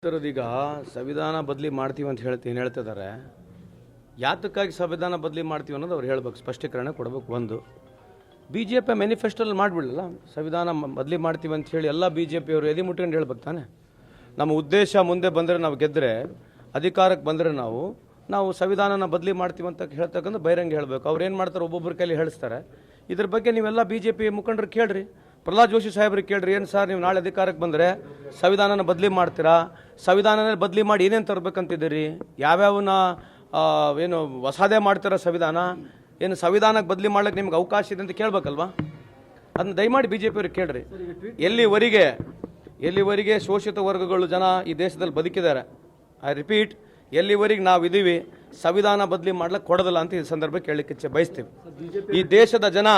ಈಗ ಸಂವಿಧಾನ ಬದಲಿ ಮಾಡ್ತೀವಿ ಅಂತ ಹೇಳ್ತಿದ್ದಾರೆ. ಯಾತಕ್ಕಾಗಿ ಸಂವಿಧಾನ ಬದಲಿ ಮಾಡ್ತೀವಿ ಅನ್ನೋದು ಅವ್ರು ಹೇಳ್ಬೇಕು, ಸ್ಪಷ್ಟೀಕರಣ ಕೊಡಬೇಕು. ಒಂದು BJP ಮ್ಯಾನಿಫೆಸ್ಟೋಲ್ಲಿ ಮಾಡಿಬಿಡಲ್ಲ, ಸಂವಿಧಾನ ಬದಲಿ ಮಾಡ್ತೀವಿ ಅಂತ ಹೇಳಿ ಎಲ್ಲ BJP ಅವರು ಎದೆ ಮುಟ್ಕೊಂಡು ಹೇಳ್ಬೇಕು ತಾನೆ. ನಮ್ಮ ಉದ್ದೇಶ ಮುಂದೆ ಬಂದರೆ, ನಾವು ಗೆದ್ದರೆ, ಅಧಿಕಾರಕ್ಕೆ ಬಂದರೆ ನಾವು ಸಂವಿಧಾನನ ಬದಲಿ ಮಾಡ್ತೀವಿ ಅಂತ ಹೇಳ್ತಕ್ಕಂಥ ಬಹಿರಂಗ ಹೇಳಬೇಕು. ಅವ್ರು ಏನು ಮಾಡ್ತಾರೆ, ಒಬ್ಬೊಬ್ಬರ ಕೈಲಿ ಹೇಳಿಸ್ತಾರೆ. ಇದ್ರ ಬಗ್ಗೆ ನೀವೆಲ್ಲ BJP ಮುಖಂಡರು ಕೇಳ್ರಿ, ಪ್ರಹ್ಲಾದ್ ಜೋಶಿ ಸಾಹೇಬ್ರಿಗೆ ಕೇಳ್ರಿ. ಏನು ಸರ್, ನೀವು ನಾಳೆ ಅಧಿಕಾರಕ್ಕೆ ಬಂದರೆ ಸಂವಿಧಾನನ ಬದಲಿ ಮಾಡ್ತೀರಾ? ಸಂವಿಧಾನನ ಬದಲಿ ಮಾಡಿ ಏನೇನು ತರಬೇಕಂತಿದ್ದೀರಿ? ಯಾವ್ಯಾವನ್ನ ಏನು ಹೊಸದೇ ಮಾಡ್ತೀರಾ? ಸಂವಿಧಾನ ಏನು ಸಂವಿಧಾನಕ್ಕೆ ಬದಲಿ ಮಾಡ್ಲಿಕ್ಕೆ ನಿಮ್ಗೆ ಅವಕಾಶ ಇದೆ ಅಂತ ಕೇಳಬೇಕಲ್ವಾ? ಅದನ್ನ ದಯಮಾಡಿ BJP ಅವ್ರಿಗೆ ಕೇಳ್ರಿ. ಎಲ್ಲಿವರೆಗೆ ಶೋಷಿತ ವರ್ಗಗಳು ಜನ ಈ ದೇಶದಲ್ಲಿ ಬದುಕಿದ್ದಾರೆ, ಐ ರಿಪೀಟ್, ಎಲ್ಲಿವರೆಗೆ ನಾವಿದ್ದೀವಿ, ಸಂವಿಧಾನ ಬದಲಿ ಮಾಡ್ಲಿಕ್ಕೆ ಕೊಡೋದಿಲ್ಲ ಅಂತ ಈ ಸಂದರ್ಭ ಕೇಳಲಿಕ್ಕೆ ಬಯಸ್ತೀವಿ. ಈ ದೇಶದ ಜನ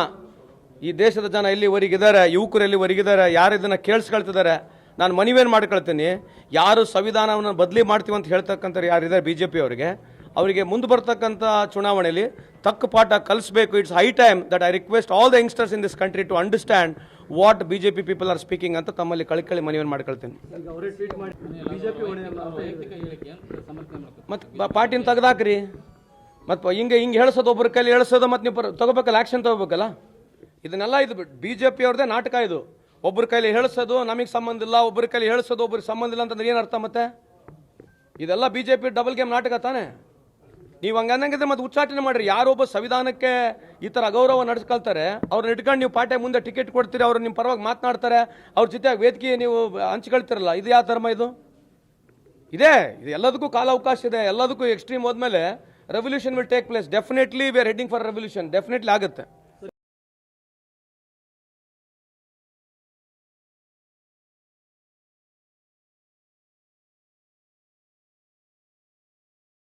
ಎಲ್ಲಿವರೆಗಿದ್ದಾರೆ, ಯುವಕರು ಎಲ್ಲಿವರೆಗಿದ್ದಾರೆ, ಯಾರು ಇದನ್ನು ಕೇಳಿಸ್ಕೊಳ್ತಿದ್ದಾರೆ, ನಾನು ಮನವಿಯನ್ನು ಮಾಡ್ಕೊಳ್ತೀನಿ. ಯಾರು ಸಂವಿಧಾನವನ್ನು ಬದಲಿ ಮಾಡ್ತೀವಿ ಅಂತ ಹೇಳ್ತಕ್ಕಂಥ ಯಾರಿದ್ದಾರೆ BJP ಅವರಿಗೆ ಮುಂದೆ ಬರ್ತಕ್ಕಂಥ ಚುನಾವಣೆಯಲ್ಲಿ ತಕ್ಕ ಪಾಠ ಕಲಿಸಬೇಕು. It's high time that I request all the youngsters in this country to understand what BJP people are speaking ಅಂತ ತಮ್ಮಲ್ಲಿ ಕಳಕಳಿ ಮನವಿಯನ್ನು ಮಾಡ್ಕೊಳ್ತೀನಿ. ಮತ್ತು ಪಾರ್ಟಿನ ತೆಗೆದಾಕ್ರಿ, ಮತ್ತು ಹಿಂಗೆ ಹೇಳ್ಸೋದು, ಒಬ್ಬರ ಕೈಲಿ ಹೇಳ್ಸೋದು, ಮತ್ತು ನೀವು ತಗೋಬೇಕಲ್ಲ, ಆ್ಯಕ್ಷನ್ ತಗೋಬೇಕಲ್ಲ. ಇದನ್ನೆಲ್ಲ ಇದು BJP ಅವ್ರದ್ದೇ ನಾಟಕ. ಇದು ಒಬ್ಬರ ಕೈಲಿ ಹೇಳಿಸೋದು, ನಮಗೆ ಸಂಬಂಧ ಇಲ್ಲ, ಒಬ್ಬರ ಕೈಲಿ ಹೇಳಿಸೋದು, ಒಬ್ಬರಿಗೆ ಸಂಬಂಧ ಇಲ್ಲ ಅಂತಂದ್ರೆ ಏನು ಅರ್ಥ? ಮತ್ತೆ ಇದೆಲ್ಲ BJP ಡಬಲ್ ಗೇಮ್ ನಾಟಕ ತಾನೆ. ನೀವು ಹಂಗಂಗಿದ್ರೆ ಮತ್ತೆ ಉಚ್ಚಾಟನೆ ಮಾಡಿರಿ. ಯಾರೊಬ್ಬ ಸಂವಿಧಾನಕ್ಕೆ ಈ ಥರ ಅಗೌರವ ನಡೆಸ್ಕೊಳ್ತಾರೆ, ಅವ್ರನ್ನ ಇಟ್ಕೊಂಡು ನೀವು ಪಾರ್ಟಿ ಮುಂದೆ ಟಿಕೆಟ್ ಕೊಡ್ತೀರಿ, ಅವ್ರು ನಿಮ್ಮ ಪರವಾಗಿ ಮಾತನಾಡ್ತಾರೆ, ಅವ್ರ ಜೊತೆ ವೇದಿಕೆ ನೀವು ಹಂಚ್ಕೊಳ್ತಿರಲ್ಲ, ಇದು ಯಾವ ಧರ್ಮ? ಇದು ಎಲ್ಲದಕ್ಕೂ ಕಾಲಾವಕಾಶ ಇದೆ. ಎಲ್ಲದಕ್ಕೂ ಎಕ್ಸ್ಟ್ರೀಮ್ ಹೋದ್ಮೇಲೆ revolution will take place. Definitely we are heading for revolution. Definitely ಆಗುತ್ತೆ.